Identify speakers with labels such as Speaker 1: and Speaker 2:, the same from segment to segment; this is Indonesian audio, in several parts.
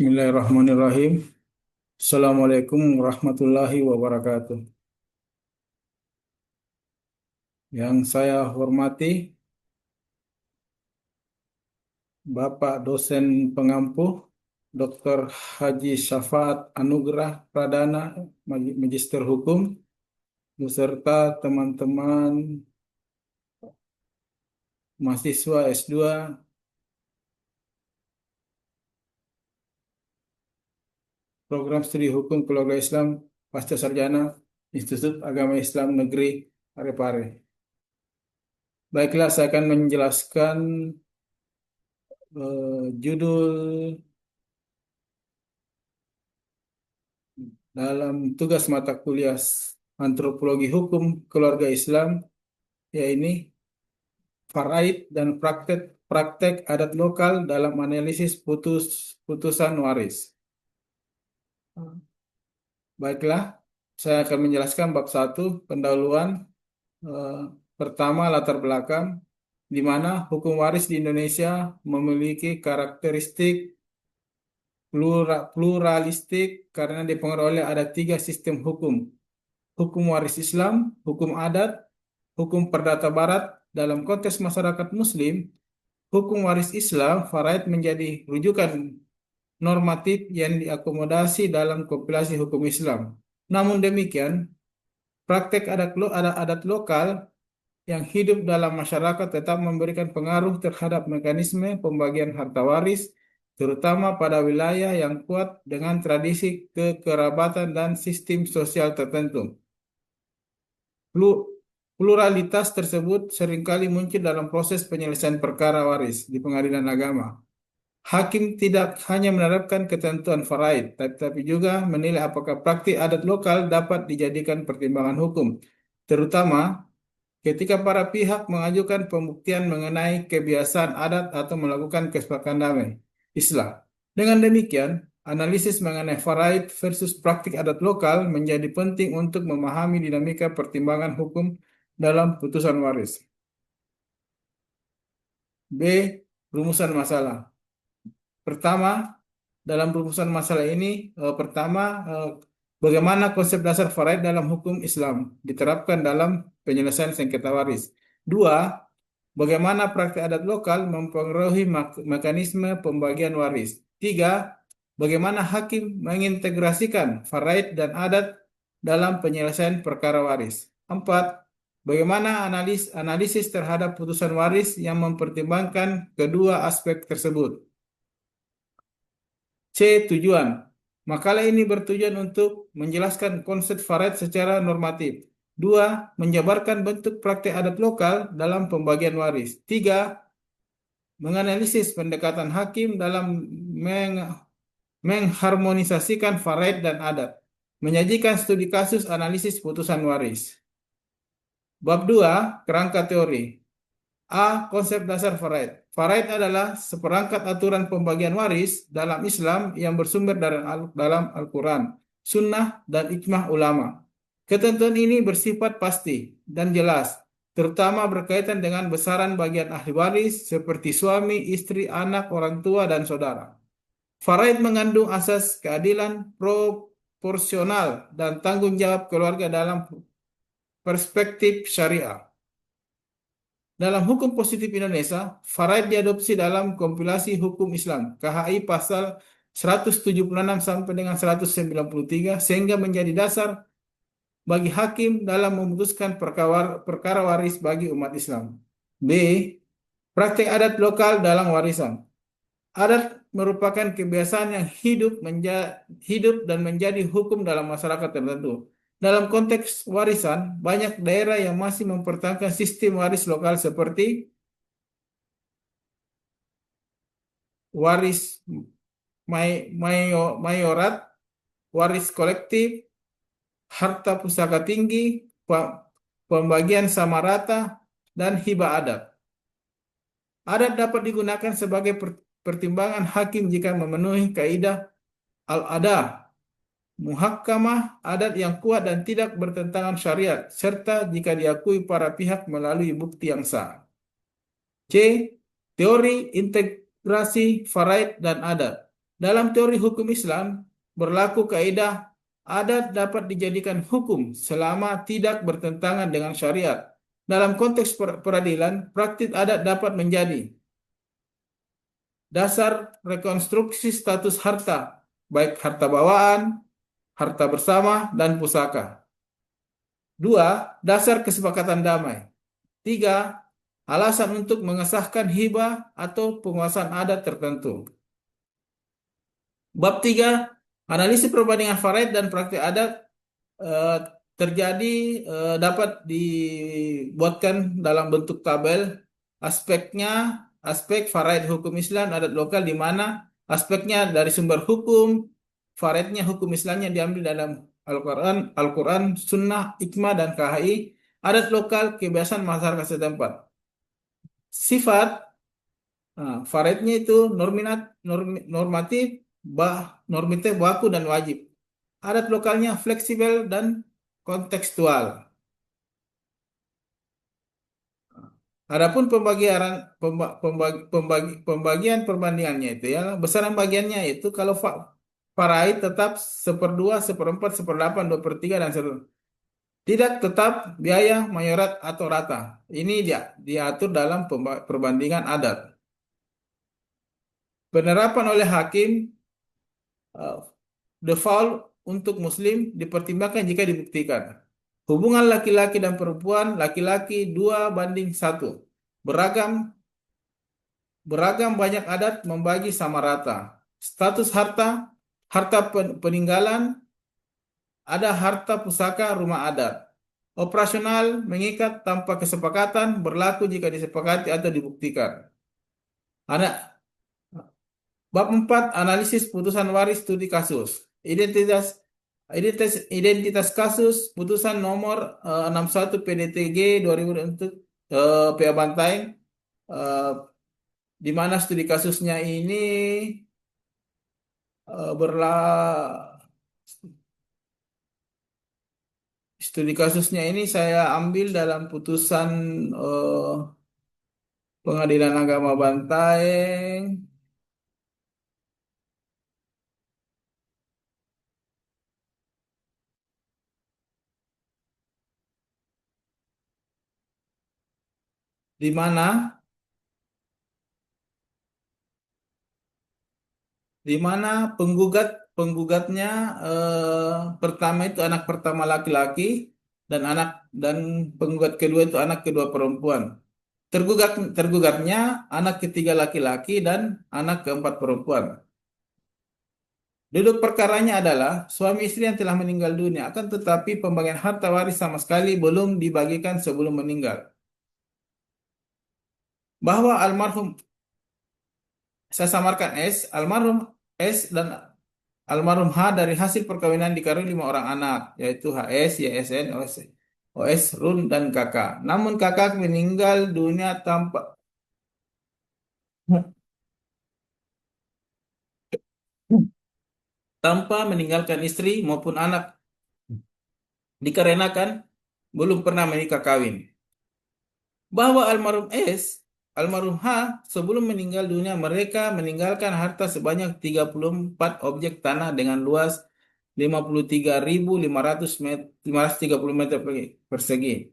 Speaker 1: Bismillahirrahmanirrahim. Assalamualaikum warahmatullahi wabarakatuh. Yang saya hormati Bapak dosen pengampu Dr. Haji Syafaat Anugrah Pradana, Magister Hukum, beserta teman-teman mahasiswa S2 Program Studi Hukum Keluarga Islam Pasca Sarjana Institut Agama Islam Negeri Parepare. Baiklah, saya akan menjelaskan judul dalam tugas mata kuliah Antropologi Hukum Keluarga Islam, yaitu faraid dan praktek adat lokal dalam analisis putusan waris. Baiklah, saya akan menjelaskan bab 1, pendahuluan. Pertama, latar belakang, di mana hukum waris di Indonesia memiliki karakteristik pluralistik karena dipengaruhi oleh ada 3 sistem hukum. Hukum waris Islam, hukum adat, hukum perdata barat. Dalam konteks masyarakat Muslim, hukum waris Islam, faraid menjadi rujukan normatif yang diakomodasi dalam kompilasi hukum Islam. Namun demikian, praktek adat lokal yang hidup dalam masyarakat tetap memberikan pengaruh terhadap mekanisme pembagian harta waris, terutama pada wilayah yang kuat dengan tradisi kekerabatan dan sistem sosial tertentu. Pluralitas tersebut seringkali muncul dalam proses penyelesaian perkara waris di pengadilan agama. Hakim tidak hanya menerapkan ketentuan faraid, tapi juga menilai apakah praktik adat lokal dapat dijadikan pertimbangan hukum, terutama ketika para pihak mengajukan pembuktian mengenai kebiasaan adat atau melakukan kesepakatan damai Islam. Dengan demikian, analisis mengenai faraid versus praktik adat lokal menjadi penting untuk memahami dinamika pertimbangan hukum dalam putusan waris. B. Rumusan masalah. Pertama, dalam rumusan masalah ini, bagaimana konsep dasar faraid dalam hukum Islam diterapkan dalam penyelesaian sengketa waris. 2. Bagaimana praktik adat lokal mempengaruhi mekanisme pembagian waris. 3. Bagaimana hakim mengintegrasikan faraid dan adat dalam penyelesaian perkara waris. 4. Bagaimana analisis terhadap putusan waris yang mempertimbangkan kedua aspek tersebut. C. Tujuan. Makalah ini bertujuan untuk menjelaskan konsep faraid secara normatif. 2. Menjabarkan bentuk praktik adat lokal dalam pembagian waris. 3. Menganalisis pendekatan hakim dalam mengharmonisasikan faraid dan adat. Menyajikan studi kasus analisis putusan waris. Bab 2. Kerangka teori. A. Konsep dasar faraid. Faraid adalah seperangkat aturan pembagian waris dalam Islam yang bersumber dalam Al-Quran, Sunnah, dan ijma' ulama. Ketentuan ini bersifat pasti dan jelas, terutama berkaitan dengan besaran bagian ahli waris seperti suami, istri, anak, orang tua, dan saudara. Faraid mengandung asas keadilan, proporsional, dan tanggung jawab keluarga dalam perspektif syariah. Dalam hukum positif Indonesia, faraid diadopsi dalam kompilasi hukum Islam KHI pasal 176 sampai dengan 193 sehingga menjadi dasar bagi hakim dalam memutuskan perkara waris bagi umat Islam. B. Praktik adat lokal dalam warisan. Adat merupakan kebiasaan yang hidup dan menjadi hukum dalam masyarakat tertentu. Dalam konteks warisan, banyak daerah yang masih mempertahankan sistem waris lokal seperti waris mayorat, waris kolektif, harta pusaka tinggi, pembagian sama rata, dan hibah adat. Adat dapat digunakan sebagai pertimbangan hakim jika memenuhi kaidah al-ada, muhakkamah, adat yang kuat dan tidak bertentangan syariat, serta jika diakui para pihak melalui bukti yang sah. C. Teori integrasi faraid dan adat. Dalam teori hukum Islam, berlaku kaidah adat dapat dijadikan hukum selama tidak bertentangan dengan syariat. Dalam konteks peradilan, praktik adat dapat menjadi dasar rekonstruksi status harta, baik harta bawaan, harta bersama, dan pusaka. Dua, dasar kesepakatan damai. Tiga, alasan untuk mengesahkan hibah atau penguasaan adat tertentu. Bab 3, analisis perbandingan faraid dan praktik adat eh, terjadi dapat dibuatkan dalam bentuk tabel aspeknya, aspek faraid hukum Islam adat lokal di mana aspeknya dari sumber hukum, faraidnya hukum Islamnya diambil dalam Al-Quran, Al-Quran, Sunnah, Ijma, dan KHI, adat lokal, kebiasaan masyarakat setempat. Sifat faraidnya itu normatif, normatif, baku, dan wajib. Adat lokalnya fleksibel dan kontekstual. Adapun pembagian perbandingannya itu ya, besaran bagiannya itu kalau faraid tetap seperdua, seperempat, seperdelapan, dua per tiga, dan seterusnya. Tidak tetap biaya, mayorat, atau rata. Ini dia diatur dalam perbandingan adat. Penerapan oleh hakim, eh, default untuk muslim dipertimbangkan jika dibuktikan. Hubungan laki-laki dan perempuan, laki-laki 2:1. Beragam beragam banyak adat membagi sama rata. Status harta, harta peninggalan, ada harta pusaka rumah adat. Operasional mengikat tanpa kesepakatan, berlaku jika disepakati atau dibuktikan. Ada bab 4, analisis putusan waris studi kasus. Identitas kasus putusan nomor 61 PDTG 2000 untuk PA Bantaeng, eh, di mana studi kasusnya ini eh, berla studi kasusnya ini saya ambil dalam putusan eh, Pengadilan Agama Bantaeng di mana penggugatnya pertama itu anak pertama laki-laki dan dan penggugat kedua itu anak kedua perempuan. Tergugatnya anak ketiga laki-laki dan anak keempat perempuan. Duduk perkaranya adalah suami istri yang telah meninggal dunia, akan tetapi pembagian harta waris sama sekali belum dibagikan sebelum meninggal. Bahwa saya samarkan almarhum S dan almarhum H dari hasil perkawinan dikaruniai 5 orang anak, yaitu HS, YSN, OS, Run, dan Kakak. Namun kakak meninggal dunia tanpa meninggalkan istri maupun anak, dikarenakan belum pernah menikah kawin. Bahwa almarhum S, almarhum H sebelum meninggal dunia mereka meninggalkan harta sebanyak 34 objek tanah dengan luas 53.530 meter persegi.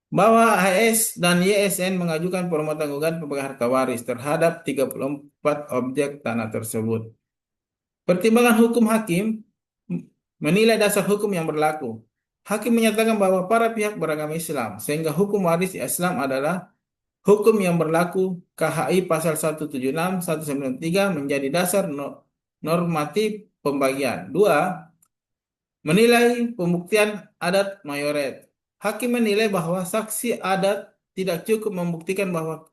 Speaker 1: Bahwa HS dan YSN mengajukan permohonan gugatan pembagian harta waris terhadap 34 objek tanah tersebut. Pertimbangan hukum hakim menilai dasar hukum yang berlaku. Hakim menyatakan bahwa para pihak beragama Islam, sehingga hukum waris Islam adalah hukum yang berlaku. KHI pasal 176, 193 menjadi dasar normatif pembagian. Dua, menilai pembuktian adat mayoret. Hakim menilai bahwa saksi adat tidak cukup membuktikan bahwa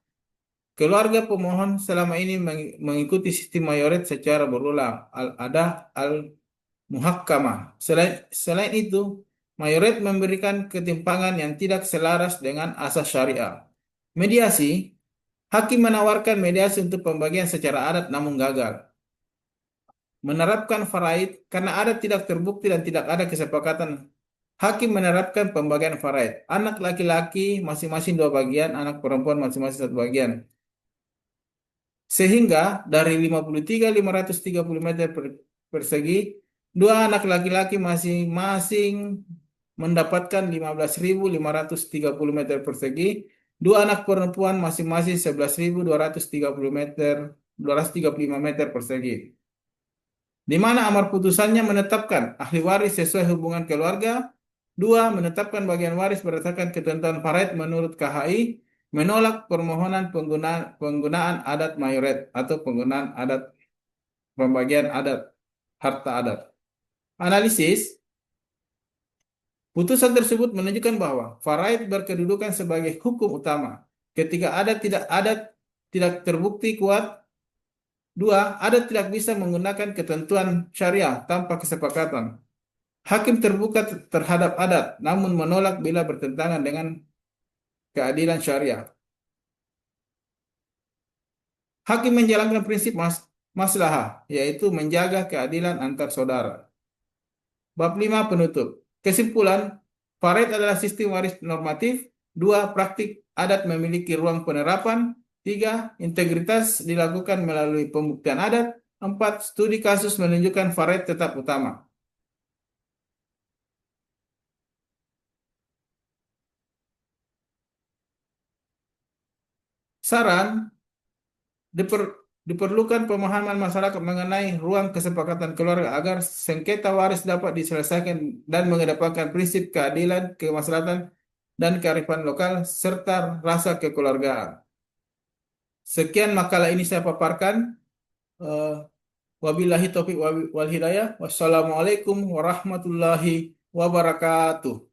Speaker 1: keluarga pemohon selama ini mengikuti sistem mayoret secara berulang. Al-adah al-muhakkamah. Selain itu, mayoret memberikan ketimpangan yang tidak selaras dengan asas syariah. Mediasi, hakim menawarkan mediasi untuk pembagian secara adat namun gagal. Menerapkan faraid karena adat tidak terbukti dan tidak ada kesepakatan. Hakim menerapkan pembagian faraid. Anak laki-laki masing-masing 2 bagian, anak perempuan masing-masing 1 bagian. Sehingga dari 53.530 meter persegi, dua anak laki-laki masing-masing mendapatkan 15.530 meter persegi, dua anak perempuan masing-masing 11.230 meter, 235 meter persegi. Di mana amar putusannya menetapkan ahli waris sesuai hubungan keluarga, dua menetapkan bagian waris berdasarkan ketentuan Farait menurut KHI, menolak permohonan penggunaan adat mayoret atau penggunaan adat pembagian adat harta adat. Analisis, putusan tersebut menunjukkan bahwa Farait berkedudukan sebagai hukum utama ketika adat tidak terbukti kuat. Dua, adat tidak bisa menggunakan ketentuan syariah tanpa kesepakatan. Hakim terbuka terhadap adat, namun menolak bila bertentangan dengan keadilan syariah. Hakim menjalankan prinsip maslahah, yaitu menjaga keadilan antar saudara. Bab 5 penutup. Kesimpulan, Farait adalah sistem waris normatif. Dua, praktik adat memiliki ruang penerapan. Tiga, integritas dilakukan melalui pembuktian adat. Empat, studi kasus menunjukkan Farait tetap utama. Saran, diper- diperlukan pemahaman masyarakat mengenai ruang kesepakatan keluarga agar sengketa waris dapat diselesaikan dan mengedepankan prinsip keadilan, kemaslahatan, dan kearifan lokal serta rasa kekeluargaan. Sekian makalah ini saya paparkan. Eh, Wabillahi taufiq wal hidayah. Wassalamualaikum warahmatullahi wabarakatuh.